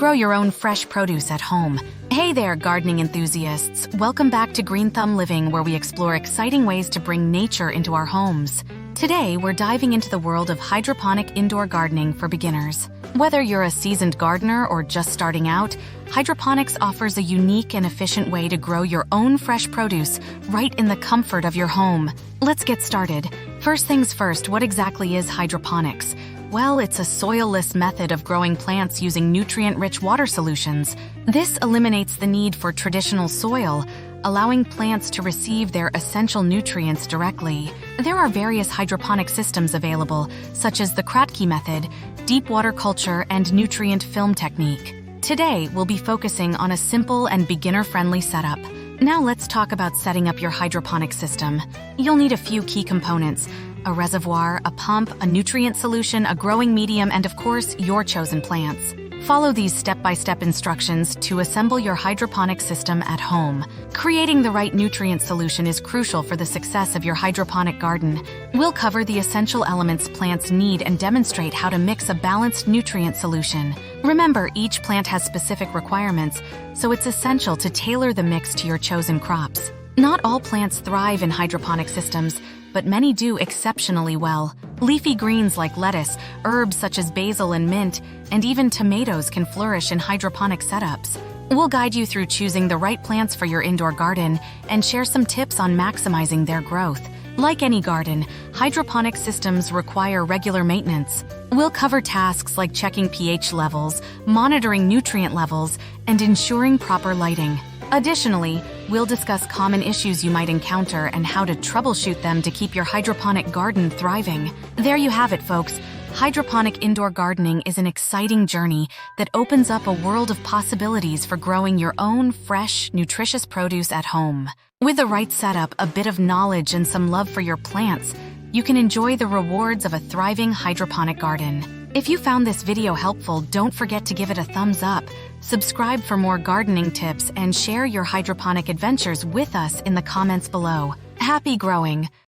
Grow your own fresh produce at home. Hey there, gardening enthusiasts. Welcome back to Green Thumb Living, where we explore exciting ways to bring nature into our homes. Today, we're diving into the world of hydroponic indoor gardening for beginners. Whether you're a seasoned gardener or just starting out, hydroponics offers a unique and efficient way to grow your own fresh produce right in the comfort of your home. Let's get started. First things first, what exactly is hydroponics? Well, it's a soil-less method of growing plants using nutrient-rich water solutions. This eliminates the need for traditional soil, allowing plants to receive their essential nutrients directly. There are various hydroponic systems available, such as the Kratky method, deep water culture, and nutrient film technique. Today, we'll be focusing on a simple and beginner-friendly setup. Now let's talk about setting up your hydroponic system. You'll need a few key components: a reservoir, a pump, a nutrient solution, a growing medium, and of course, your chosen plants. Follow these step-by-step instructions to assemble your hydroponic system at home. Creating the right nutrient solution is crucial for the success of your hydroponic garden. We'll cover the essential elements plants need and demonstrate how to mix a balanced nutrient solution. Remember, each plant has specific requirements, so it's essential to tailor the mix to your chosen crops. Not all plants thrive in hydroponic systems, but many do exceptionally well. Leafy greens like lettuce, herbs such as basil and mint, and even tomatoes can flourish in hydroponic setups. We'll guide you through choosing the right plants for your indoor garden and share some tips on maximizing their growth. Like any garden, hydroponic systems require regular maintenance. We'll cover tasks like checking pH levels, monitoring nutrient levels, and ensuring proper lighting. Additionally, we'll discuss common issues you might encounter and how to troubleshoot them to keep your hydroponic garden thriving. There you have it, folks. Hydroponic indoor gardening is an exciting journey that opens up a world of possibilities for growing your own fresh, nutritious produce at home. With the right setup, a bit of knowledge, and some love for your plants, you can enjoy the rewards of a thriving hydroponic garden. If you found this video helpful, don't forget to give it a thumbs up. Subscribe for more gardening tips and share your hydroponic adventures with us in the comments below. Happy growing!